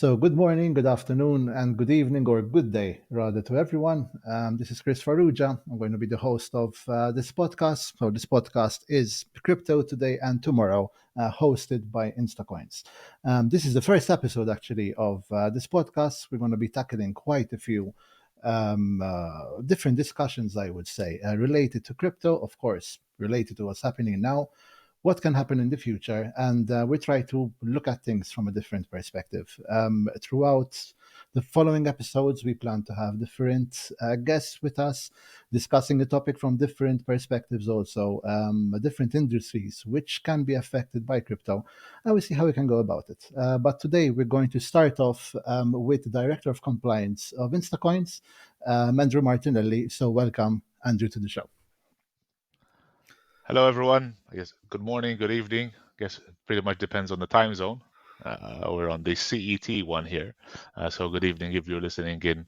So, good morning, good afternoon, and good evening, or good day, rather, to everyone. This is Kris Farrugia. I'm going to be the host of this podcast. So, this podcast is Crypto Today and Tomorrow, hosted by Instacoins. This is the first episode, actually, of this podcast. We're going to be tackling quite a few different discussions, I would say, related to crypto, of course, related to what's happening now, what can happen in the future, and we try to look at things from a different perspective. Throughout the following episodes, we plan to have different guests with us discussing the topic from different perspectives, also different industries which can be affected by crypto, and we see how we can go about it. But today, we're going to start off with the Director of Compliance of Instacoins, Andrew Martinelli. So, welcome, Andrew, to the show. Hello, everyone. I guess good morning, good evening. I guess it pretty much depends on the time zone. We're on the CET one here. So good evening if you're listening in.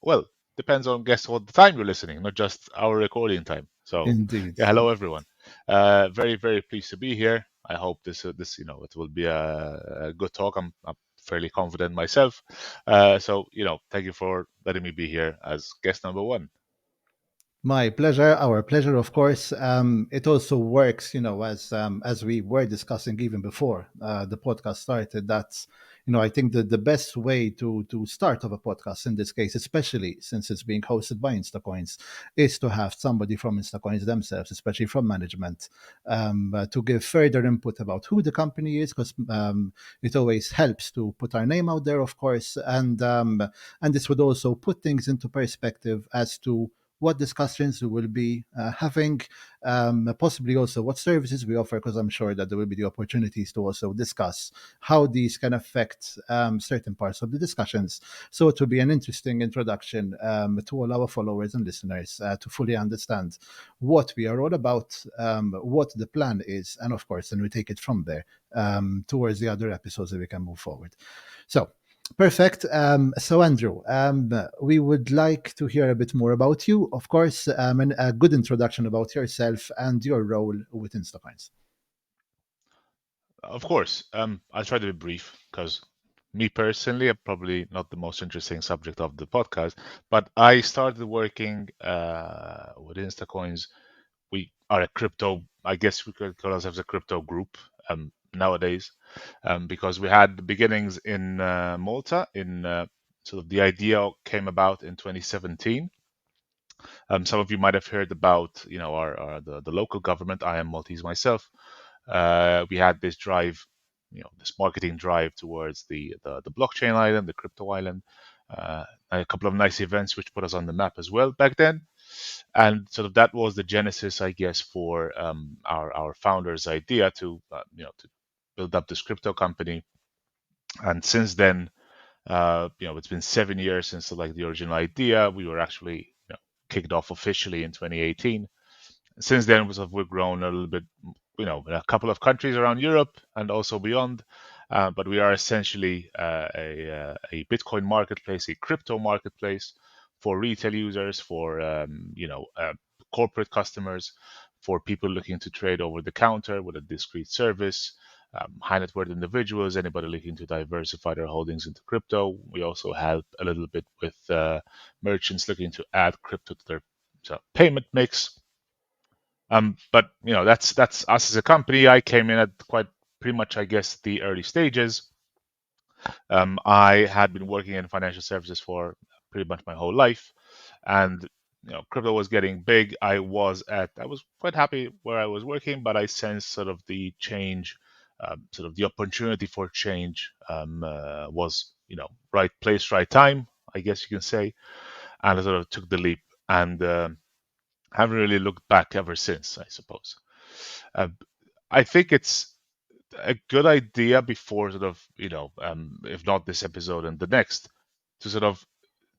Well, depends on guess what the time you're listening, not just our recording time. So Indeed. yeah, hello everyone. Very very pleased to be here. I hope this it will be a good talk. I'm fairly confident myself. So thank you for letting me be here as guest number one. My pleasure, our pleasure, of course. It also works, as we were discussing even before the podcast started. That's, I think that the best way to start of a podcast in this case, especially since it's being hosted by Instacoins, is to have somebody from Instacoins themselves, especially from management, to give further input about who the company is, because it always helps to put our name out there, of course, and this would also put things into perspective as to what discussions we will be having, possibly also what services we offer, because I'm sure that there will be the opportunities to also discuss how these can affect certain parts of the discussions. So it will be an interesting introduction to all our followers and listeners to fully understand what we are all about, what the plan is, and of course, then we take it from there towards the other episodes that we can move forward. So, perfect. So, Andrew, we would like to hear a bit more about you, of course, and a good introduction about yourself and your role with Instacoins. Of course. I'll try to be brief because me personally, I'm probably not the most interesting subject of the podcast, but I started working with Instacoins. We are a crypto, I guess we could call ourselves a crypto group nowadays, because we had the beginnings in Malta. In sort of the idea came about in 2017. Some of you might have heard about, the local government. I am Maltese myself. We had this drive, this marketing drive towards the blockchain island, the crypto island, a couple of nice events which put us on the map as well back then. And sort of that was the genesis, I guess, for our founder's idea to build up this crypto company. And since then, it's been 7 years since like the original idea. We were actually kicked off officially in 2018. Since then, we've grown a little bit, in a couple of countries around Europe and also beyond. But we are essentially a Bitcoin marketplace, a crypto marketplace for retail users, for corporate customers, for people looking to trade over the counter with a discrete service, high net worth individuals, anybody looking to diversify their holdings into crypto. We also help a little bit with merchants looking to add crypto to their payment mix. But that's us as a company. I came in at quite pretty much, I guess, the early stages. I had been working in financial services for pretty much my whole life, and crypto was getting big. I was quite happy where I was working, but I sensed sort of the change, sort of the opportunity for change was right place, right time, I guess you can say, and I sort of took the leap and haven't really looked back ever since, I suppose. Uh, I think it's a good idea before sort of, if not this episode and the next, to sort of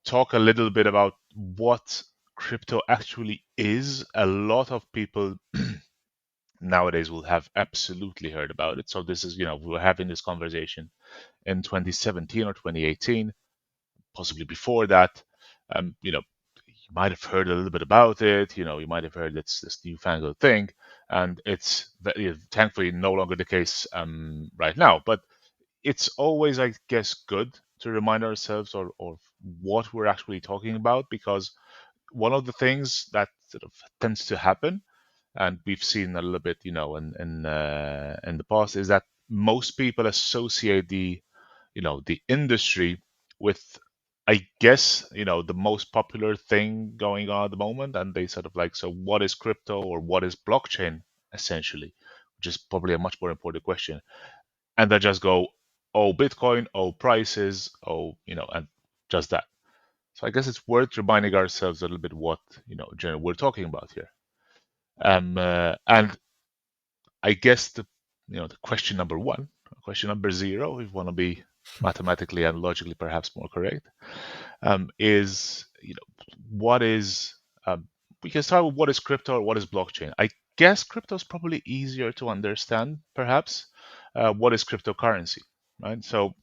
talk a little bit about what crypto actually is. A lot of people nowadays will have absolutely heard about it. So this is, we were having this conversation in 2017 or 2018, possibly before that. You might have heard a little bit about it. You might have heard it's this newfangled thing, and it's thankfully no longer the case right now. But it's always, I guess, good to remind ourselves or what we're actually talking about, because one of the things that sort of tends to happen, and we've seen a little bit, in the past, is that most people associate the industry with, I guess, the most popular thing going on at the moment, and they sort of like, so what is crypto or what is blockchain essentially, which is probably a much more important question, and they just go, oh, Bitcoin, oh, prices, oh, and just that. So I guess it's worth reminding ourselves a little bit what generally we're talking about here. And I guess the question number one, question number zero, if you want to be mathematically and logically perhaps more correct, is what is we can start with what is crypto or what is blockchain. I guess crypto is probably easier to understand, perhaps. What is cryptocurrency, right? So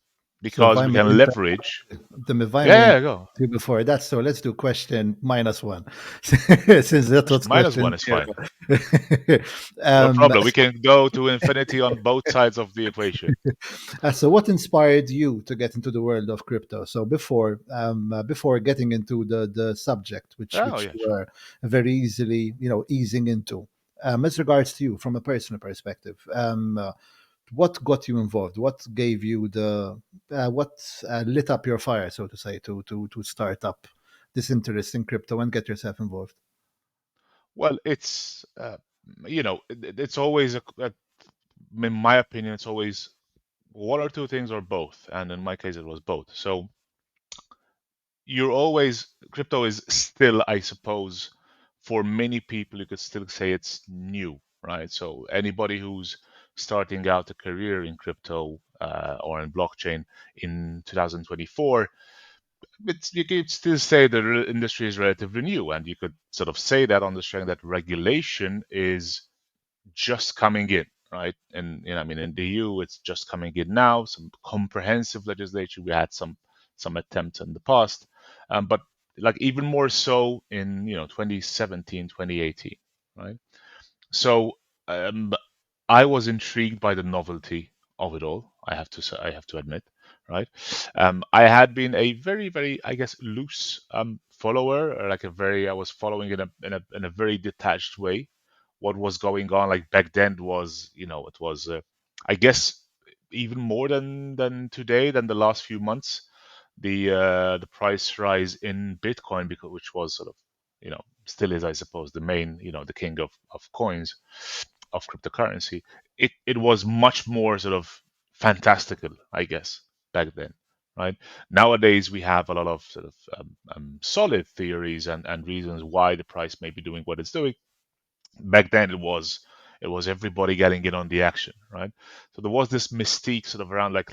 So if because I we may can interrupt, leverage. if I may Yeah, interrupt yeah, go. you before that, so let's do question minus one, since that Question was minus question one is fine. zero. No um, problem. We can go to infinity on both sides of the equation. so what inspired you to get into the world of crypto? So before getting into the subject, Oh which yeah, you sure. are very easily easing into, as regards to you from a personal perspective, what got you involved? What gave you the what lit up your fire, so to say, to start up this interest in crypto and get yourself involved? Well, it's always in my opinion, it's always one or two things or both, and in my case, it was both. So you're always crypto is still, I suppose, for many people, you could still say it's new, right? So anybody who's starting out a career in crypto or in blockchain in 2024, you could still say the industry is relatively new, and you could sort of say that on the strength that regulation is just coming in, right? And I mean, in the EU, it's just coming in now. Some comprehensive legislation. We had some attempts in the past, but like even more so in 2017, 2018, right? So um, I was intrigued by the novelty of it all. I have to say, I have to admit, right? I had been a very, very, I guess, loose follower, or like a very, I was following in a very detached way what was going on. Like back then, was it was, I guess, even more than today, than the last few months. The price rise in Bitcoin, because which was sort of still is, I suppose, the main, the king of coins, of cryptocurrency. It was much more sort of fantastical, I guess, back then, right? Nowadays we have a lot of sort of solid theories and reasons why the price may be doing what it's doing. Back then it was everybody getting in on the action, right? So there was this mystique sort of around, like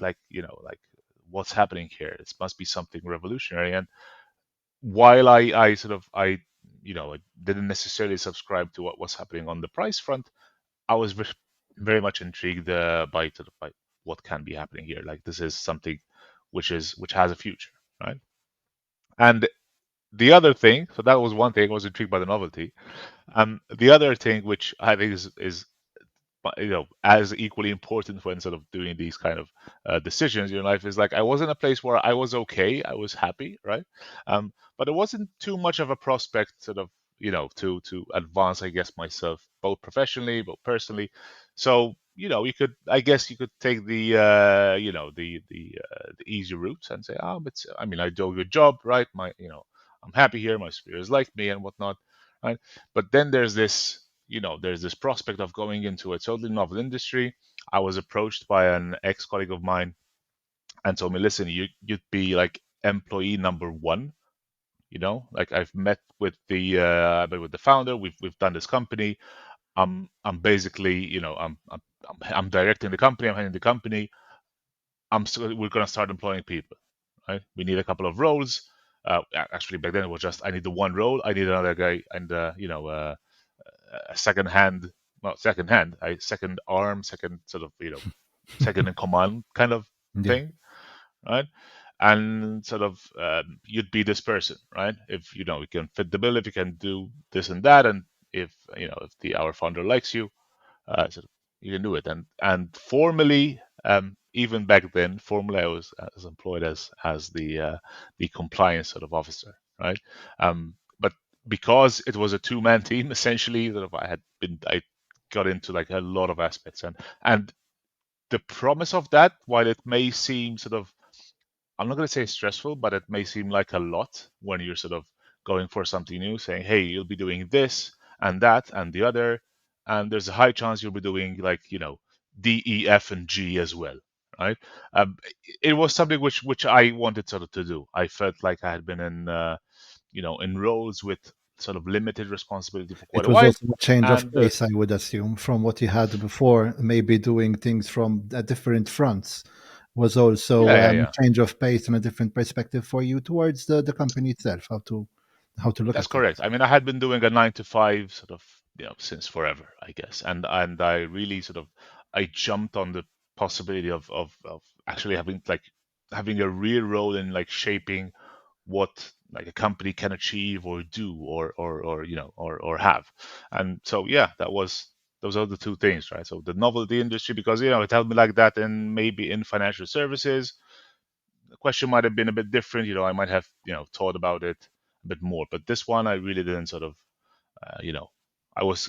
what's happening here. It must be something revolutionary. And while I sort of I didn't necessarily subscribe to what was happening on the price front, I was very much intrigued by what can be happening here. Like this is something which has a future, right? And the other thing, so that was one thing, I was intrigued by the novelty. The other thing, which I think is as equally important when sort of doing these kind of decisions in your life, is like I was in a place where I was okay, I was happy, right? But it wasn't too much of a prospect sort of to advance, I guess, myself both professionally but personally. So you could, I guess, you could take the easy route and say, oh, but I mean, I do a good job, right? I'm happy here, my superiors like me and whatnot, right? But then there's this prospect of going into a totally novel industry. I was approached by an ex-colleague of mine and told me, listen, you'd be like employee number one. Like I've met with the founder. We've done this company. I'm basically, I'm directing the company. I'm heading the company. We're gonna start employing people, right? We need a couple of roles. Actually, back then it was just I need the one role. I need another guy and a second hand, not second hand, a second arm, second sort of second in command kind of Yeah. thing, right? And sort of you'd be this person, right? If you can fit the bill, if you can do this and that, and if the our founder likes you, sort of you can do it. And formally, even back then, formally I was employed as the compliance sort of officer, right? But because it was a two-man team, essentially, sort of I got into like a lot of aspects, and the promise of that, while it may seem sort of, I'm not going to say stressful, but it may seem like a lot when you're sort of going for something new, saying, hey, you'll be doing this and that and the other. And there's a high chance you'll be doing like, D, E, F, and G as well, right? Um, it was something which I wanted sort of to do. I felt like I had been in roles with sort of limited responsibility for quite It a was while. also a change of And pace, I would assume, from what you had before. Maybe doing things from different fronts was also yeah, yeah, yeah. change of pace and a different perspective for you towards the company itself, how to look That's at it. correct. I mean, I had been doing a 9 to 5 sort of, since forever, I guess, and I really sort of I jumped on the possibility of actually having a real role in like shaping what like a company can achieve or do or or have. And so yeah, those are the two things, right? So the novelty industry, because it helped me like that, and maybe in financial services the question might have been a bit different. I might have thought about it a bit more, but this one I really didn't sort of uh, you know I was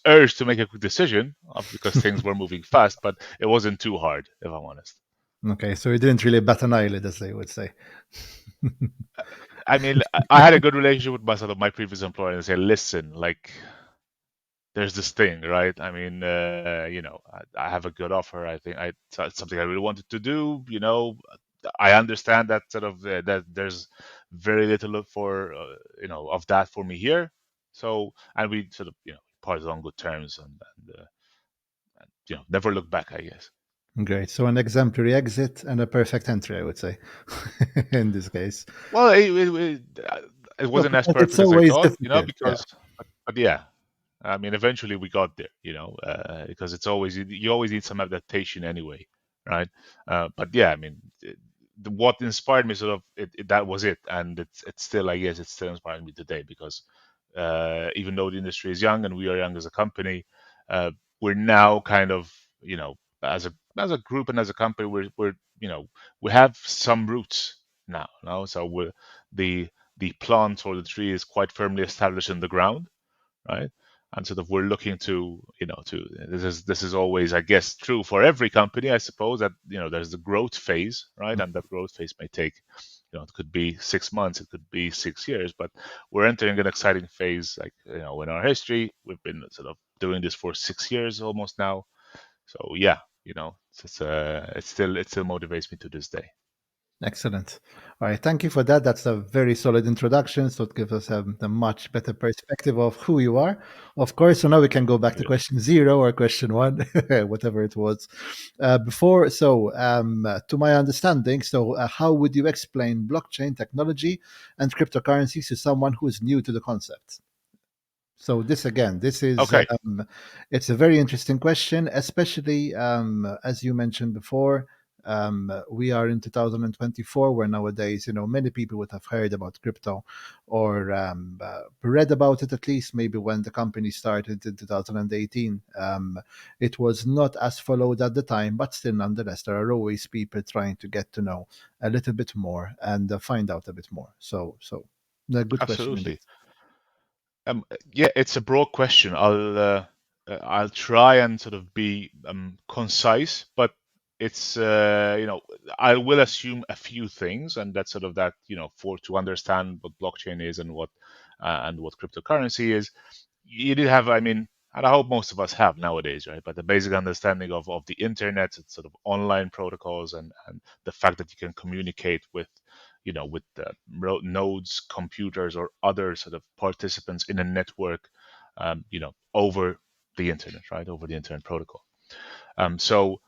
urged to make a quick decision because things were moving fast, but it wasn't too hard, if I'm honest. Okay, so you didn't really bat an eyelid, as they would say. I mean, I had a good relationship with my previous employer, and say, listen, like there's this thing, right? I mean, I have a good offer. I think it's something I really wanted to do. I understand that sort of that there's very little for of that for me here. So, and we sort of parted on good terms, and never look back, I guess. Great. So an exemplary exit and a perfect entry, I would say, in this case. Well, it No, wasn't as because it's perfect as I always thought, difficult. Yeah. because, but yeah, I mean, eventually we got there, because it's always you always need some adaptation anyway, right? But yeah, I mean, what inspired me sort of that was it, and it's still, I guess, it's still inspiring me today because even though the industry is young and we are young as a company, uh, we're now kind of as a group and as a company we're we have some roots now, so the the plant or the tree is quite firmly established in the ground, right? And sort of we're looking to this is always, I guess, true for every company, I suppose, that there's the growth phase, right? And that growth phase may take, it could be 6 months, it could be 6 years, but we're entering an exciting phase, like in our history. We've been sort of doing this for 6 years almost now. So yeah, it still motivates me to this day. Excellent. All right. Thank you for that. That's a very solid introduction. So it gives us a much better perspective of who you are. Of course. So now we can go back to Brilliant. question zero or question one, whatever it was before. So, to my understanding, how would you explain blockchain technology and cryptocurrencies to someone who is new to the concept? So this again, this is Okay. it's a very interesting question, especially as you mentioned before. We are in 2024, where nowadays, many people would have heard about crypto or read about it at least. Maybe when the company started in 2018, it was not as followed at the time, but still, nonetheless, there are always people trying to get to know a little bit more and find out a bit more. So, a good question indeed. Absolutely. Yeah, it's a broad question. I'll try and sort of be concise, but it's I will assume a few things, and that's sort of that for to understand what blockchain is and what cryptocurrency is. You did have, I mean, and I hope most of us have nowadays, right? But the basic understanding of the internet, it's sort of online protocols, and the fact that you can communicate with nodes, computers, or other sort of participants in a network, over the internet, right? Over the internet protocol. So,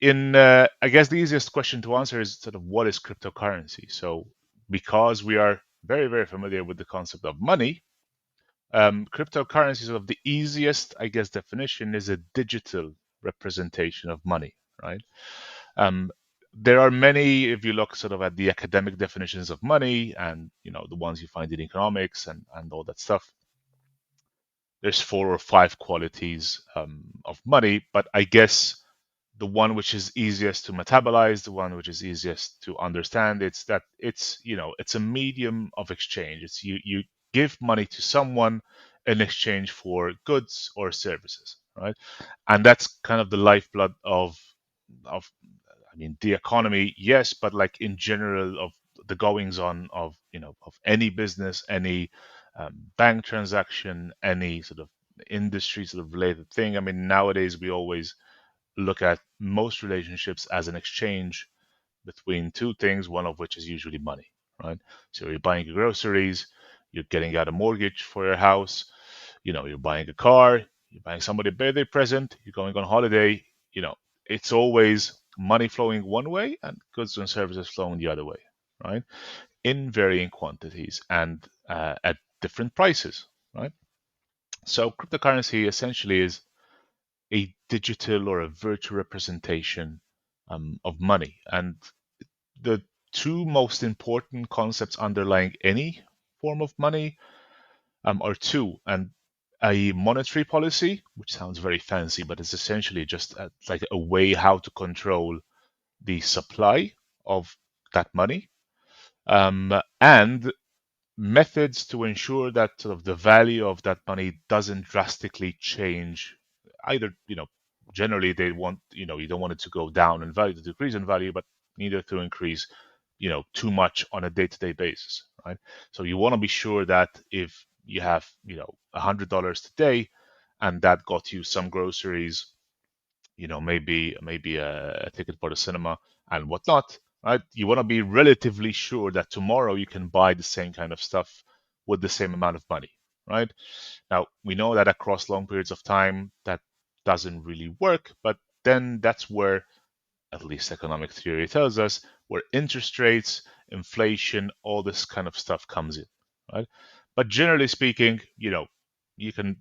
I guess the easiest question to answer is sort of what is cryptocurrency. So, because we are very, very familiar with the concept of money, cryptocurrency, sort of the easiest, I guess, definition is a digital representation of money, right? Um, there are many, if you look sort of at the academic definitions of money and the ones you find in economics and all that stuff. There's 4 or 5 qualities of money, but I guess the one which is easiest to metabolize, the one which is easiest to understand. It's that it's, it's a medium of exchange. It's you give money to someone in exchange for goods or services, right? And that's kind of the lifeblood of I mean, the economy, yes, but like in general of the goings on of, of any business, any bank transaction, any sort of industry sort of related thing. I mean, nowadays we always look at most relationships as an exchange between two things, one of which is usually money, right? So you're buying your groceries, you're getting out a mortgage for your house, you're buying a car, you're buying somebody a birthday present, you're going on holiday, you know, it's always money flowing one way and goods and services flowing the other way, right? In varying quantities and at different prices, right? So cryptocurrency essentially is a digital or a virtual representation of money. And the two most important concepts underlying any form of money are two. And a monetary policy, which sounds very fancy, but it's essentially just like a way how to control the supply of that money, and methods to ensure that sort of the value of that money doesn't drastically change. Either, generally they want, you don't want it to go down in value, to decrease in value, but neither to increase, too much on a day-to-day basis, right? So you want to be sure that if you have, $100 today and that got you some groceries, maybe a ticket for the cinema and whatnot, right? You want to be relatively sure that tomorrow you can buy the same kind of stuff with the same amount of money, right? Now, we know that across long periods of time that doesn't really work, but then that's where, at least economic theory tells us, where interest rates, inflation, all this kind of stuff comes in, right? But generally speaking, you can,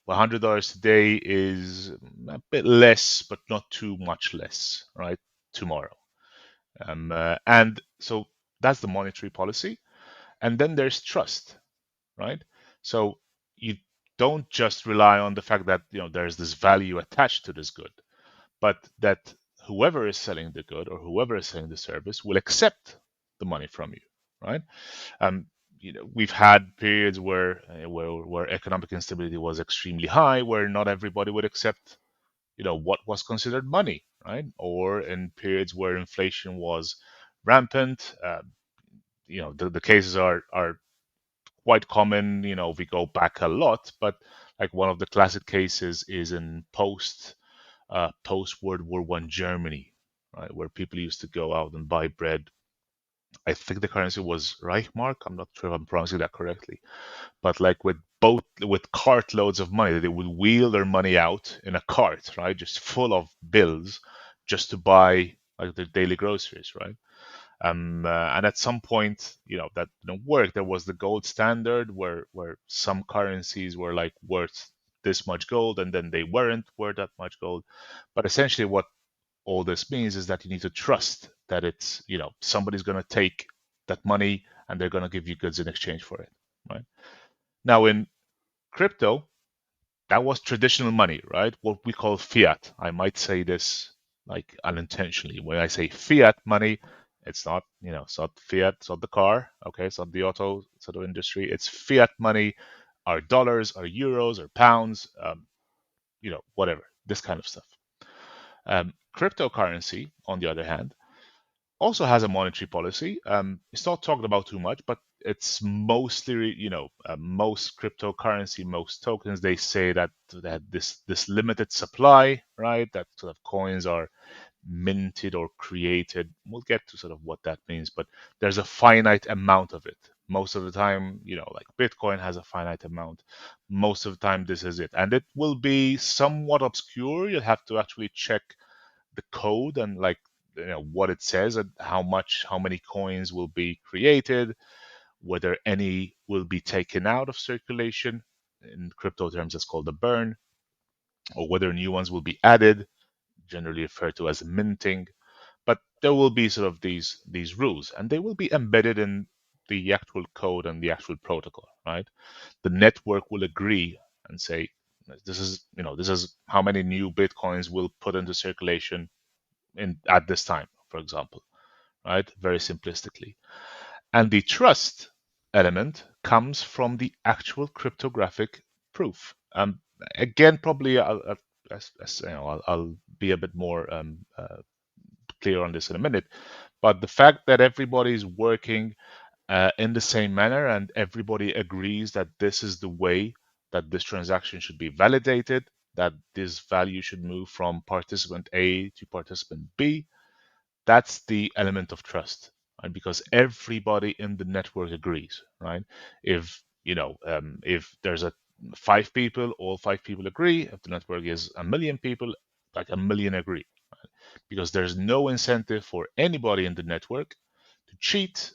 $100 today is a bit less, but not too much less, right? Tomorrow. And so that's the monetary policy. And then there's trust, right? So you don't just rely on the fact that, there's this value attached to this good, but that whoever is selling the good or whoever is selling the service will accept the money from you, right? Um, we've had periods where economic instability was extremely high, where not everybody would accept, what was considered money, right? Or in periods where inflation was rampant. The cases are quite common. We go back a lot, but like one of the classic cases is in post World War One Germany, right, where people used to go out and buy bread. I think the currency was Reichmark. I'm not sure if I'm pronouncing that correctly, but like with cartloads of money, they would wheel their money out in a cart, right, just full of bills, just to buy like their daily groceries, right? And at some point, that didn't work. There was the gold standard where some currencies were like worth this much gold, and then they weren't worth that much gold. But essentially, what all this means is that you need to trust that it's, somebody's going to take that money and they're going to give you goods in exchange for it, right? Now, in crypto, that was traditional money, right? What we call fiat. I might say this like unintentionally. When I say fiat money, it's not, it's not fiat, it's not the car, okay? It's not the auto sort of industry. It's fiat money, our dollars, our euros, our pounds, whatever, this kind of stuff. Cryptocurrency, on the other hand, also has a monetary policy. It's not talked about too much, but it's mostly, most cryptocurrency, most tokens, they say that this limited supply, right? That sort of coins are minted or created. We'll get to sort of what that means, but there's a finite amount of it. Most of the time, like Bitcoin has a finite amount. Most of the time, this is it, and it will be somewhat obscure. You'll have to actually check the code and like what it says and how many coins will be created, whether any will be taken out of circulation. In crypto terms, it's called a burn, or whether new ones will be added, generally referred to as minting. But there will be sort of these rules, and they will be embedded in the actual code and the actual protocol, right? The network will agree and say, this is how many new bitcoins we'll put into circulation in at this time, for example, right? Very simplistically. And the trust element comes from the actual cryptographic proof. Again, probably I'll be a bit more clear on this in a minute. But the fact that everybody is working in the same manner and everybody agrees that this is the way that this transaction should be validated, that this value should move from participant A to participant B, that's the element of trust, right? Because everybody in the network agrees, right? If if there's a 5 people, all 5 people agree. If the network is 1 million people, like 1 million agree, because there's no incentive for anybody in the network to cheat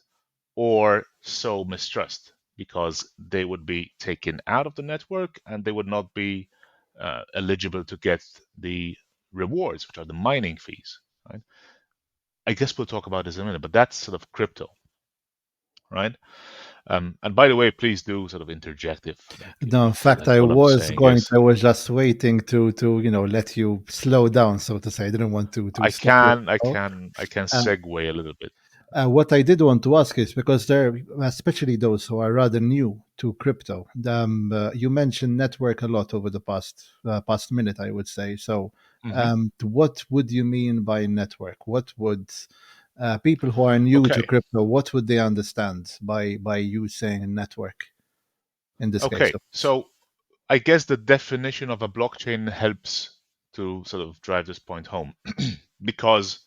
or sow mistrust, because they would be taken out of the network and they would not be eligible to get the rewards, which are the mining fees, right? I guess we'll talk about this in a minute, but that's sort of crypto, right? And by the way, please do sort of interject if No, you in feel fact, like what I'm saying I is. was just waiting to let you slow down, so to say. I didn't want to I stop your can I talk. can I can Uh, segue a little bit. what I did want to ask is because there, especially those who are rather new to crypto, you mentioned network a lot over the past minute, I would say. So, Hmm. what would you mean by network? What would people who are new to Okay, crypto, what would they understand by you saying network in this case? okay. So I guess the definition of a blockchain helps to sort of drive this point home, because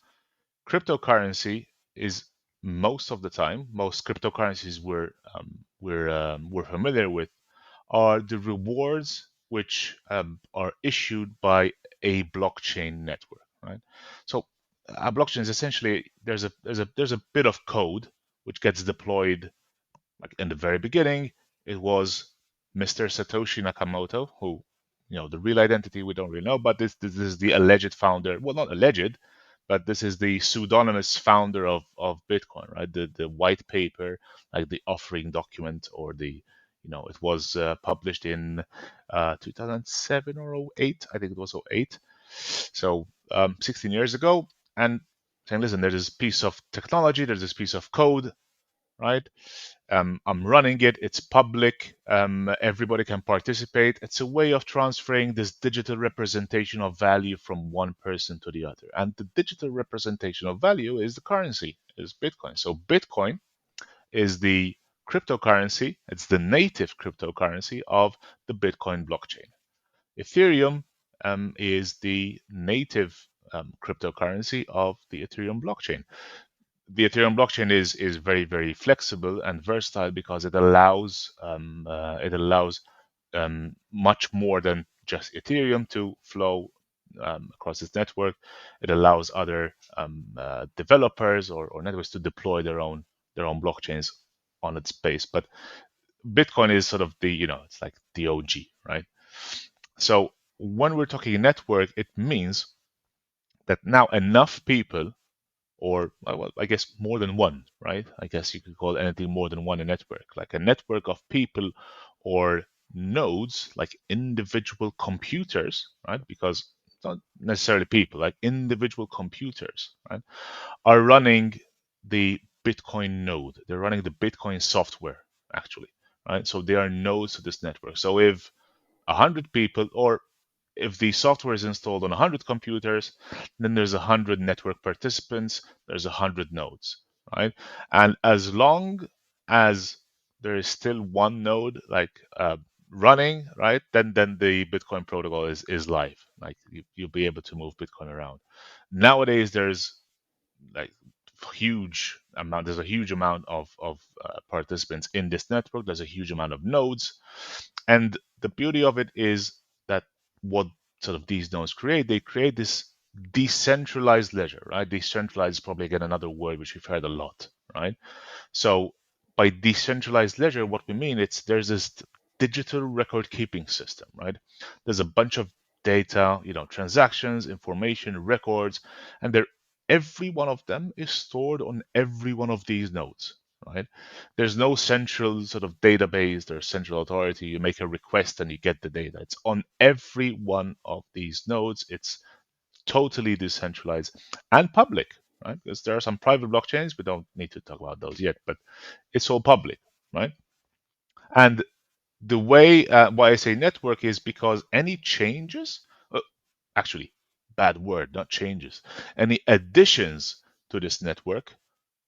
cryptocurrency is, most of the time, most cryptocurrencies we're familiar with are the rewards which are issued by a blockchain network, right? So a blockchain is essentially, there's a bit of code which gets deployed. Like in the very beginning, it was Mr. Satoshi Nakamoto, who, the real identity we don't really know, but this is the alleged founder. Well, not alleged, but this is the pseudonymous founder of Bitcoin, right? The white paper, like the offering document, or it was published in 2007 or '08. I think it was '08. So 16 years ago, and saying, listen, there's this piece of technology, there's this piece of code, right? I'm running it. It's public. Everybody can participate. It's a way of transferring this digital representation of value from one person to the other. And the digital representation of value is the currency, is Bitcoin. So Bitcoin is the cryptocurrency. It's the native cryptocurrency of the Bitcoin blockchain. Ethereum is the native cryptocurrency of the Ethereum blockchain. The Ethereum blockchain is very, very flexible and versatile, because it allows much more than just Ethereum to flow across its network. It allows other developers or networks to deploy their own blockchains on its base. But Bitcoin is sort of it's like the OG, right? So when we're talking network, it means that now enough people, or well, I guess more than one, right? I guess you could call anything more than one a network, like a network of people or nodes, like individual computers, right? Because it's not necessarily people, like individual computers, right, are running the Bitcoin node. They're running the Bitcoin software, actually, right? So they are nodes to this network. So if 100 people, or if the software is installed on 100 computers, then there's 100 network participants, there's 100 nodes, right? And as long as there is still one node, like running, right, then the Bitcoin protocol is live. Like you'll be able to move Bitcoin around. Nowadays, like there's a huge amount of participants in this network. There's a huge amount of nodes, and the beauty of it is that what sort of these nodes create, they create this decentralized ledger, right? Decentralized is probably, again, another word which we've heard a lot, right? So by decentralized ledger, what we mean, it's there's this digital record keeping system, right? There's a bunch of data, transactions, information, records, and every one of them is stored on every one of these nodes, right? There's no central sort of database, there's central authority. You make a request and you get the data. It's on every one of these nodes. It's totally decentralized and public, right? Because there are some private blockchains, we don't need to talk about those yet, but it's all public, right? And the way why I say network is because any changes, actually, bad word, not changes, any additions to this network,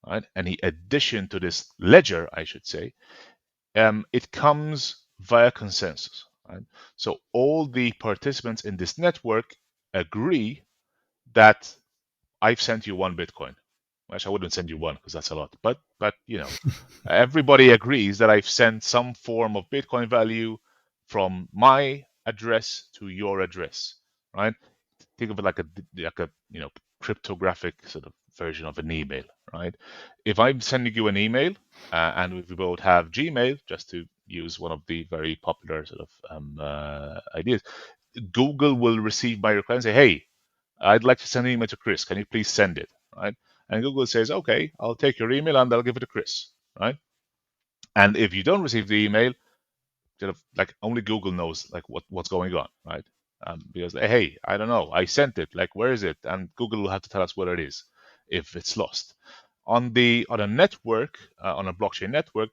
right? Any addition to this ledger, I should say, it comes via consensus, right? So all the participants in this network agree that I've sent you one Bitcoin. Actually, I wouldn't send you one because that's a lot. But everybody agrees that I've sent some form of Bitcoin value from my address to your address, right? Think of it like a cryptographic sort of version of an email, right? If I'm sending you an email, and we both have Gmail, just to use one of the very popular sort of ideas, Google will receive my request and say, "Hey, I'd like to send an email to Kris. Can you please send it?" Right? And Google says, "Okay, I'll take your email and I'll give it to Kris." Right? And if you don't receive the email, sort of like only Google knows like what's going on, right? Because hey, I don't know, I sent it. Like, where is it? And Google will have to tell us where it is if it's lost. On a network, on a blockchain network,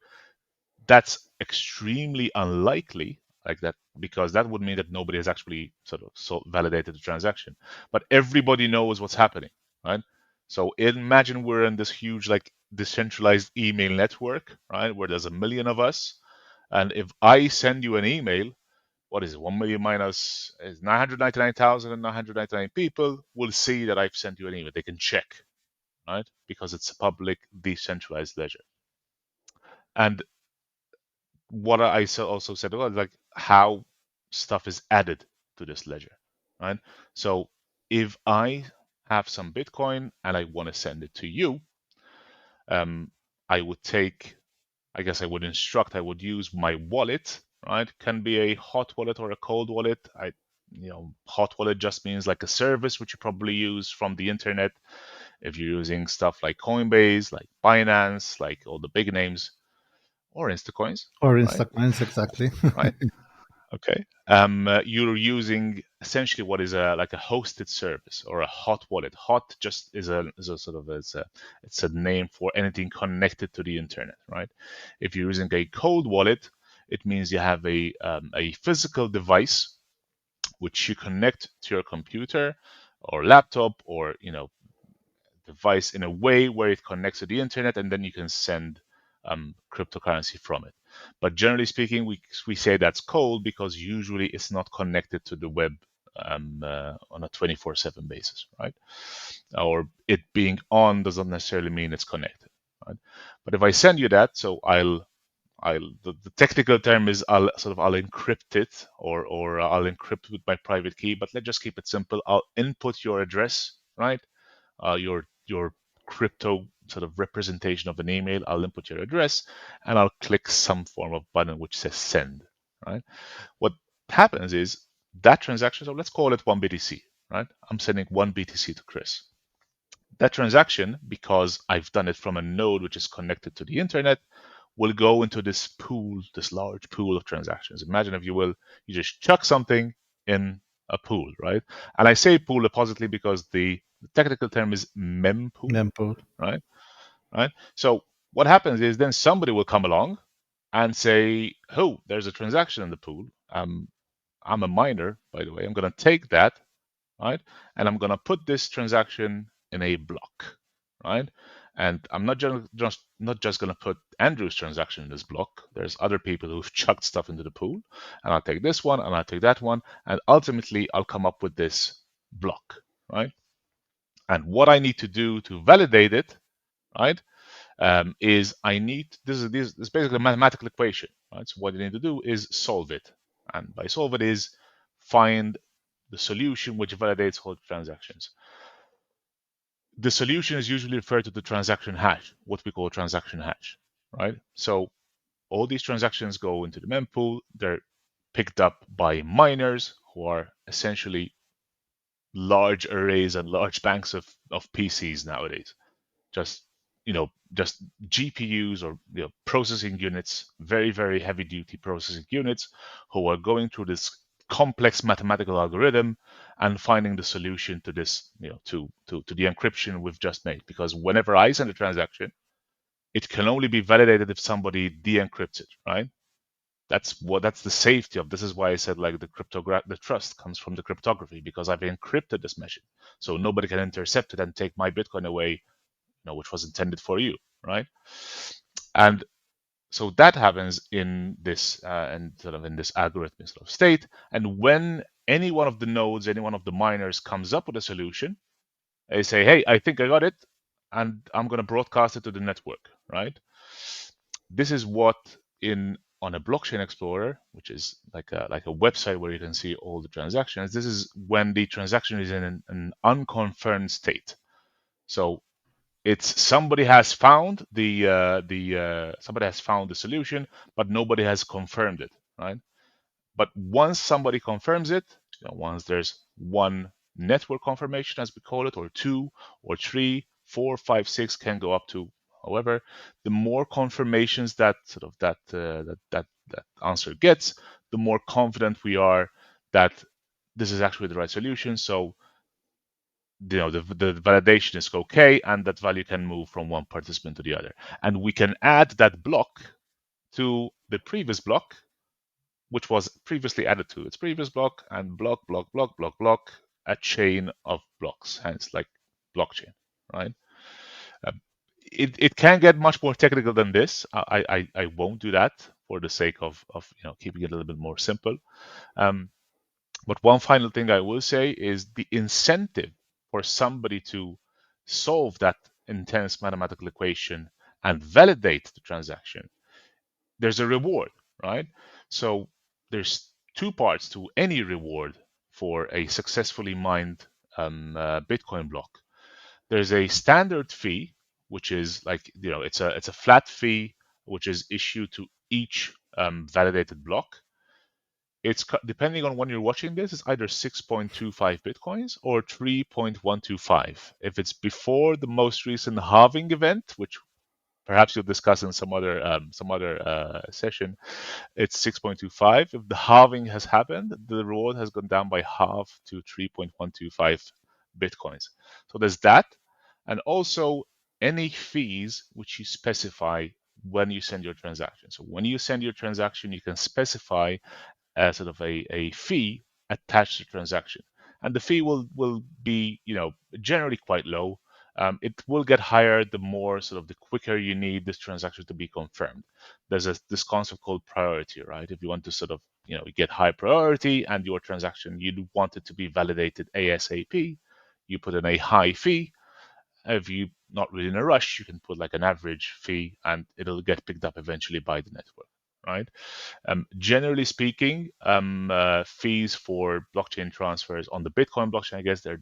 that's extremely unlikely, like that, because that would mean that nobody has actually sort of validated the transaction. But everybody knows what's happening, right? So imagine we're in this huge, like, decentralized email network, right, where there's a million of us, and if I send you an email, what is it? 1 million minus is 999,999 people will see that I've sent you an email. They can check, right? Because it's a public, decentralized ledger. And what I also said was like how stuff is added to this ledger, right? So if I have some Bitcoin and I want to send it to you, um, I would take, I guess I would instruct, I would use my wallet, right? Can be a hot wallet or a cold wallet. Hot wallet just means like a service which you probably use from the internet. If you're using stuff like Coinbase, like Binance, like all the big names, or Instacoins, Or right? Instacoins, exactly. Right. Okay. You're using essentially what is a like a hosted service or a hot wallet. Hot just is a sort of it's a name for anything connected to the internet, right? If you're using a cold wallet, it means you have a physical device which you connect to your computer or laptop or device in a way where it connects to the internet, and then you can send cryptocurrency from it. But generally speaking, we say that's cold because usually it's not connected to the web on a 24/7 basis, right? Or it being on doesn't necessarily mean it's connected, right? But if I send you that, so the technical term is I'll encrypt it, or I'll encrypt with my private key. But let's just keep it simple. I'll input your address, right? Your crypto sort of representation of an email. I'll input your address and I'll click some form of button which says send, right? What happens is that transaction, so let's call it one BTC, right? I'm sending one BTC to Kris. That transaction, because I've done it from a node which is connected to the internet, will go into this pool, this large pool of transactions. Imagine, if you will, you just chuck something in a pool, right? And I say pool appositely because the technical term is mempool, Mempool. right? Right. So what happens is then somebody will come along and say, "Oh, there's a transaction in the pool. I'm a miner, by the way. I'm going to take that, right? And I'm going to put this transaction in a block, right? And I'm not just going to put Andrew's transaction in this block. There's other people who've chucked stuff into the pool, and I'll take this one and I'll take that one, and ultimately I'll come up with this block, right? And what I need to do to validate it, right, is I need this is basically a mathematical equation, right? So what you need to do is solve it, and by solve it is find the solution which validates all transactions. The solution is usually referred to the transaction hash, what we call transaction hash, right? So all these transactions go into the mempool. They're picked up by miners who are essentially large arrays and large banks of PCs nowadays. Just GPUs, or processing units, very, very heavy duty processing units, who are going through this complex mathematical algorithm and finding the solution to this, to the encryption we've just made. Because whenever I send a transaction, it can only be validated if somebody de-encrypts it, right? That's the safety of this. Is why I said like the trust comes from the cryptography, because I've encrypted this message, so nobody can intercept it and take my Bitcoin away, which was intended for you, right? And so that happens in this and sort of in this algorithmic sort of state. And when any one of the nodes, any one of the miners comes up with a solution, they say, "Hey, I think I got it, and I'm going to broadcast it to the network," right? This is what in on a blockchain explorer, which is like a website where you can see all the transactions. This is when the transaction is in an unconfirmed state. So it's somebody has found somebody has found the solution, but nobody has confirmed it, right? But once somebody confirms it, once there's one network confirmation, as we call it, or two, or three, four, five, six, can go up to. However, the more confirmations that sort of that answer gets, the more confident we are that this is actually the right solution. So the validation is okay, and that value can move from one participant to the other, and we can add that block to the previous block, which was previously added to its previous block, and block, a chain of blocks, hence like blockchain, right? Um, it can get much more technical than this. I won't do that for the sake of keeping it a little bit more simple. Um, but one final thing I will say is the incentive for somebody to solve that intense mathematical equation and validate the transaction, there's a reward, right? So there's two parts to any reward for a successfully mined Bitcoin block. There's a standard fee, which is like it's a flat fee which is issued to each validated block. It's depending on when you're watching this, it's either 6.25 bitcoins or 3.125. If it's before the most recent halving event, which perhaps you'll discuss in some other session, it's 6.25. If the halving has happened, the reward has gone down by half to 3.125 bitcoins. So there's that, and also any fees which you specify when you send your transaction. So when you send your transaction, you can specify sort of a fee attached to the transaction, and the fee will be generally quite low. It will get higher the more sort of the quicker you need this transaction to be confirmed. There's this concept called priority, right? If you want to sort of get high priority and your transaction you want it to be validated ASAP, you put in a high fee. If you're not really in a rush, you can put like an average fee and it'll get picked up eventually by the network, right? Generally speaking, fees for blockchain transfers on the Bitcoin blockchain, I guess they're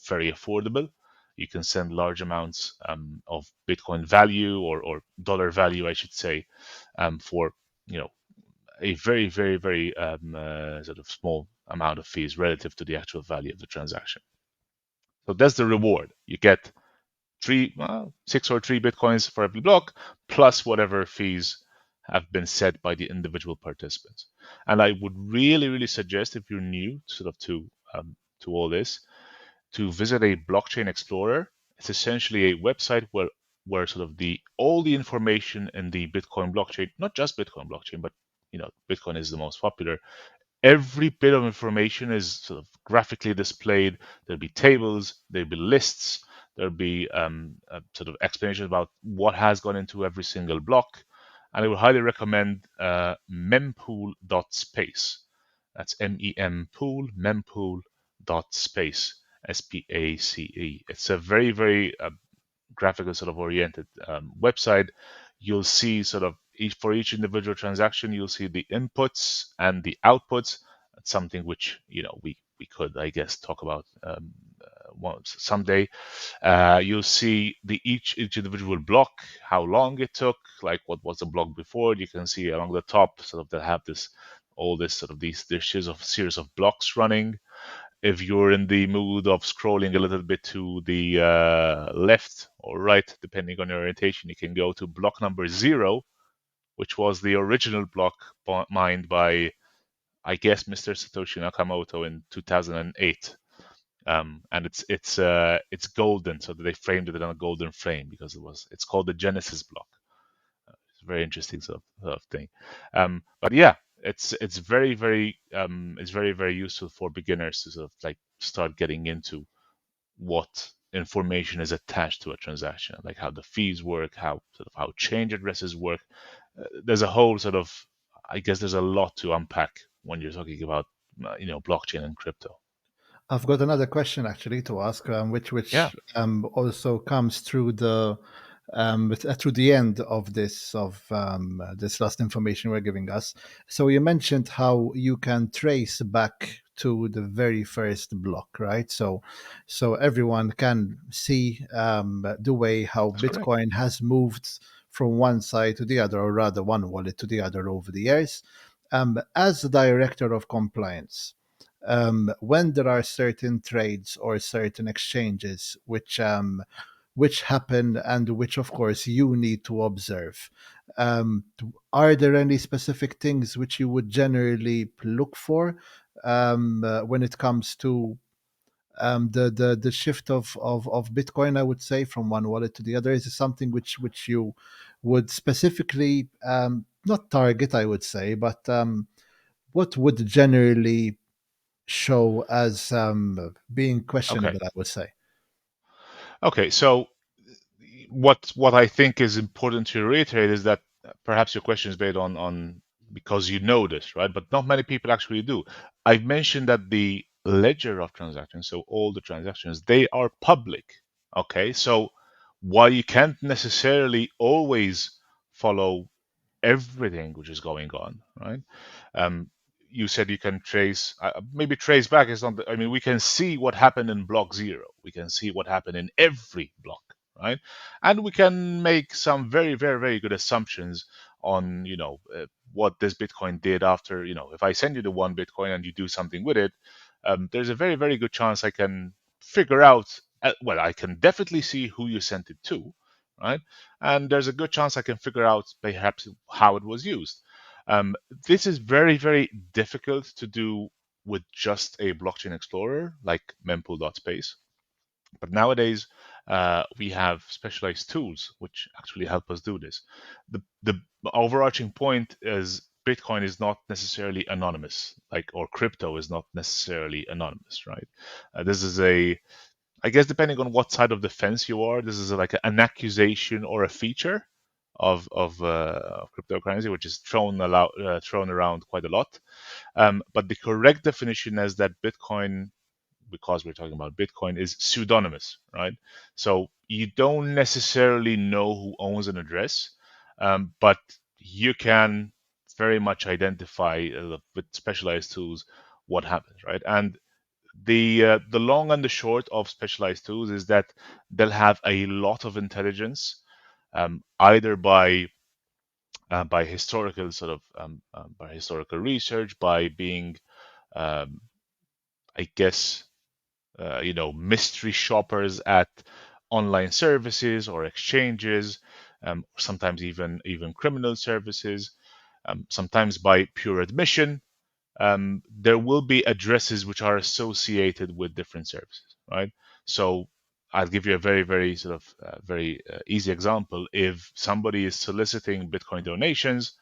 very affordable. You can send large amounts of Bitcoin value or dollar value, I should say, for a very, very, very sort of small amount of fees relative to the actual value of the transaction. So that's the reward. You get six or three bitcoins for every block, plus whatever fees have been set by the individual participants. And I would really, really suggest if you're new sort of to all this, to visit a blockchain explorer. It's essentially a website where sort of the all the information in the Bitcoin blockchain, not just Bitcoin blockchain, but Bitcoin is the most popular. Every bit of information is sort of graphically displayed. There'll be tables, there'll be lists, there'll be sort of explanations about what has gone into every single block. And I would highly recommend mempool.space. That's mempool.space, SPACE. It's a very, very graphical sort of oriented website. You'll see sort of for each individual transaction, you'll see the inputs and the outputs. That's something which we could, I guess, talk about once someday. You'll see each individual block, how long it took, like what was the block before. You can see along the top sort of that have this all this sort of these series of blocks running. If you're in the mood of scrolling a little bit to the left or right, depending on your orientation, you can go to block number 0, which was the original block mined by I guess, Mr. Satoshi Nakamoto in 2008. And it's golden, so they framed it on a golden frame because it's called the Genesis block. It's a very interesting sort of thing. But yeah, it's very useful for beginners to sort of like start getting into what information is attached to a transaction, like how the fees work, how sort of how change addresses work. There's a whole sort of, I guess there's a lot to unpack when you're talking about blockchain and crypto. I've got another question actually to ask, which Yeah, also comes through the end of this last information we're giving us. So you mentioned how you can trace back to the very first block, right? So everyone can see the way how that's correct. Bitcoin has moved from one side to the other, or rather one wallet to the other over the years. As the director of compliance, when there are certain trades or certain exchanges which happen and which of course you need to observe, are there any specific things which you would generally look for when it comes to the shift of Bitcoin, I would say, from one wallet to the other? Is it something which you would specifically not target, I would say, but what would generally show as being Okay. questionable, I would say. Okay. So what I think is important to reiterate is that perhaps your question is based on because you know this, right? But not many people actually do. I've mentioned that the ledger of transactions, so all the transactions, they are public. Okay. So while you can't necessarily always follow everything which is going on, right? Um, you said you can trace, maybe trace back is not. I mean, we can see what happened in block zero. We can see what happened in every block, right? And we can make some very good assumptions on, what this Bitcoin did after. If I send you the one Bitcoin and you do something with it, there's a very good chance I can figure out. Well, I can definitely see who you sent it to, right? And there's a good chance I can figure out perhaps how it was used. Um, this is very difficult to do with just a blockchain explorer like mempool.space. But nowadays, we have specialized tools which actually help us do this. The overarching point is Bitcoin is not necessarily anonymous, or crypto is not necessarily anonymous, right? This is I guess depending on what side of the fence you are, this is like an accusation or a feature of cryptocurrency, which is thrown around quite a lot. But the correct definition is that Bitcoin, because we're talking about Bitcoin, is pseudonymous, right? So you don't necessarily know who owns an address, but you can very much identify with specialized tools what happens, right? And the long and the short of specialized tools is that they'll have a lot of intelligence, either by historical by historical research, by being, um, I guess, mystery shoppers at online services or exchanges, sometimes even criminal services, sometimes by pure admission. There will be addresses which are associated with different services, right? So I'll give you a very sort of very easy example. If somebody is soliciting Bitcoin donations,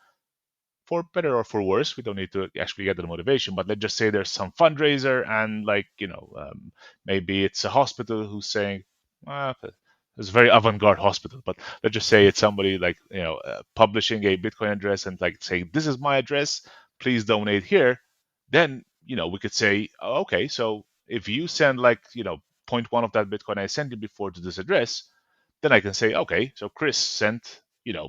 for better or for worse, we don't need to actually get the motivation, but let's just say there's some fundraiser and maybe it's a hospital who's saying, it's a very avant-garde hospital, but let's just say it's somebody publishing a Bitcoin address and like saying, this is my address, please donate here. Then, we could say, oh, okay, so if you send point one of that Bitcoin I sent you before to this address, then I can say, okay, so Kris sent,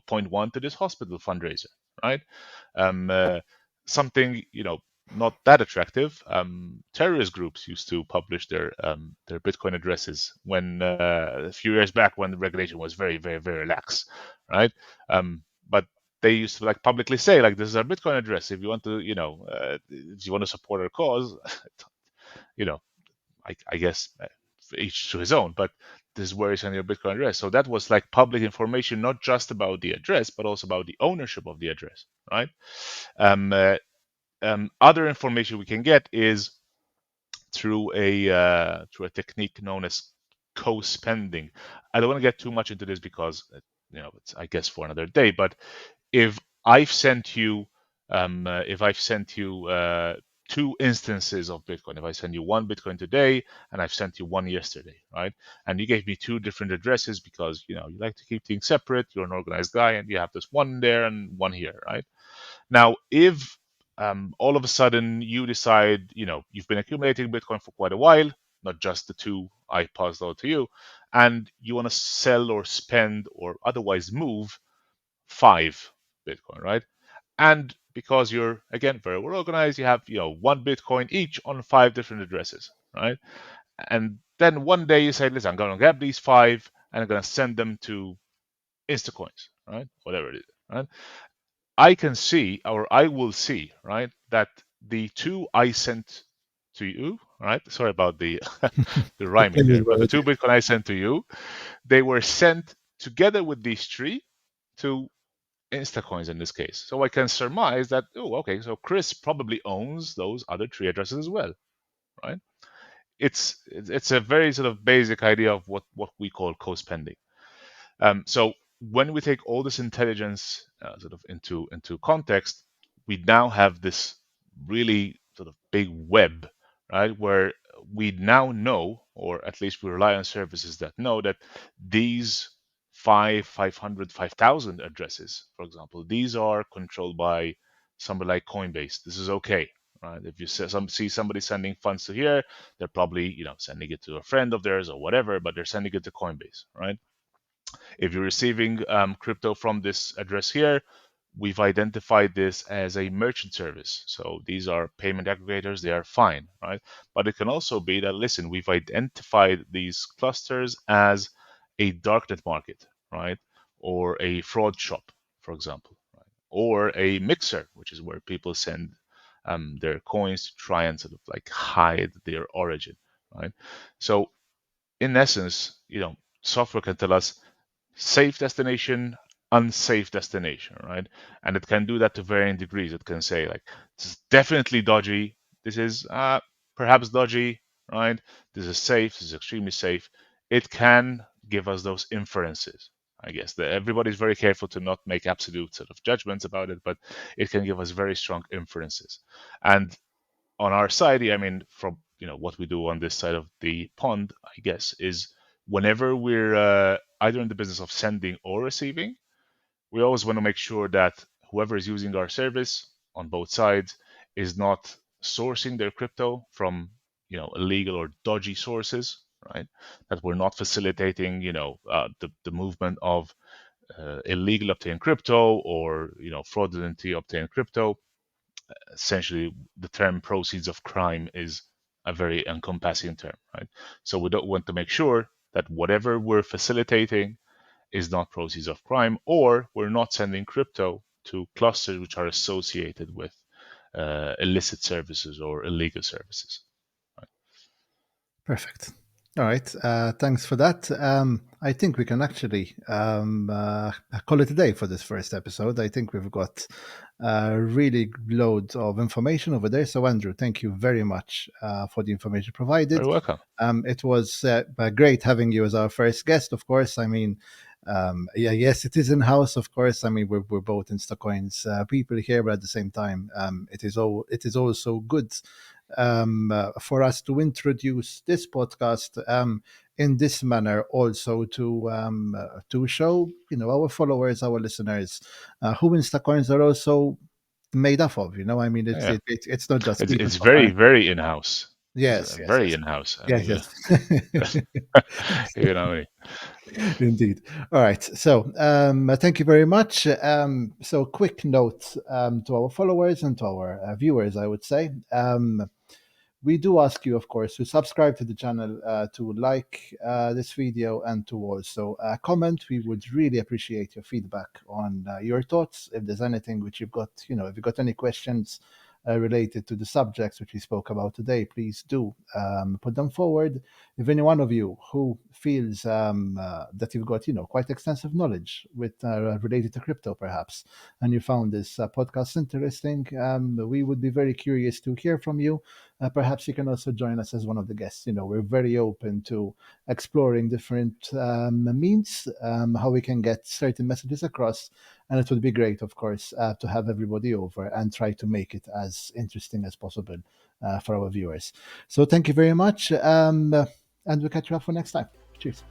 point one to this hospital fundraiser, right? Um, uh, Something not that attractive. Terrorist groups used to publish their Bitcoin addresses when a few years back when the regulation was very lax, right? But they used to publicly say this is our Bitcoin address. If you want to if you want to support our cause, you know I guess each to his own, but this is where you send your Bitcoin address. So that was like public information, not just about the address, but also about the ownership of the address, right? Um, uh, Other information we can get is through a technique known as co-spending. I don't want to get too much into this because it's, I guess, for another day. But if I've sent you if I've sent you two instances of Bitcoin, if I send you one Bitcoin today and I've sent you one yesterday, right? And you gave me two different addresses because you like to keep things separate. You're an organized guy, and you have this one there and one here, right? Now, if all of a sudden you decide, you've been accumulating Bitcoin for quite a while, not just the two I passed out to you, and you want to sell or spend or otherwise move five Bitcoin, right? And because you're, again, very well organized, you have, one Bitcoin each on five different addresses, right? And then one day you say, listen, I'm going to grab these five and I'm going to send them to Instacoins, right? Whatever it is, right? I can see, or I will see, right, that the two I sent to you, right? Sorry about the the The rhyming pleasure is there, but the well. two Bitcoin I sent to you, they were sent together with these three to Instacoins in this case. So I can surmise that, oh, okay, so Kris probably owns those other three addresses as well, right? It's a very sort of basic idea of what we call co-spending. So when we take all this intelligence sort of into context, we now have this really sort of big web, right? Where we now know, or at least we rely on services that know that these 500, 5,000 addresses, for example, these are controlled by somebody like Coinbase. This is okay. Right? If you see somebody sending funds to here, they're probably sending it to a friend of theirs or whatever, but they're sending it to Coinbase, right? If you're receiving crypto from this address here, we've identified this as a merchant service. So these are payment aggregators, they are fine, right? But it can also be that, listen, we've identified these clusters as a darknet market, right? Or a fraud shop, for example, right? Or a mixer, which is where people send their coins to try and sort of like hide their origin, right? So in essence, software can tell us safe destination, unsafe destination, right? And it can do that to varying degrees. It can say like, this is definitely dodgy. This is perhaps dodgy, right? This is safe. This is extremely safe. It can give us those inferences. I guess that everybody's very careful to not make absolute sort of judgments about it, but it can give us very strong inferences. And on our side, I mean, from what we do on this side of the pond, I guess, is whenever we're either in the business of sending or receiving, we always want to make sure that whoever is using our service on both sides is not sourcing their crypto from illegal or dodgy sources, right? That we're not facilitating the movement of illegal obtained crypto or fraudulently obtained crypto. Essentially, the term proceeds of crime is a very encompassing term, right? So we don't want to make sure that whatever we're facilitating is not proceeds of crime, or we're not sending crypto to clusters which are associated with illicit services or illegal services. Right? Perfect. All right. Thanks for that. I think we can actually call it a day for this first episode. I think we've got really loads of information over there. So, Andrew, thank you very much for the information Very provided. welcome. It was great having you as our first guest, of course. I mean, yeah, yes, it is in house, of course. I mean, we're both Instacoins people here, but at the same time, it is also good for us to introduce this podcast in this manner, also to show our followers, our listeners, who Instacoins are also made up of. I mean, Yeah, it's not just people it's from very very in house. It's yes, yes, very yes, in house. I yes, mean, yes. you know, Indeed. All right. So, thank you very much. So, quick note to our followers and to our viewers, I would say. We do ask you, of course, to subscribe to the channel, to like this video, and to also comment. We would really appreciate your feedback on your thoughts. If there's anything which you've got, if you've got any questions, related to the subjects which we spoke about today, please do put them forward. If any one of you who feels that you've got, quite extensive knowledge with related to crypto, perhaps, and you found this podcast interesting, we would be very curious to hear from you. Perhaps you can also join us as one of the guests. We're very open to exploring different means, how we can get certain messages across. And it would be great, of course, to have everybody over and try to make it as interesting as possible for our viewers. So thank you very much. And we'll catch you up for next time. Cheers.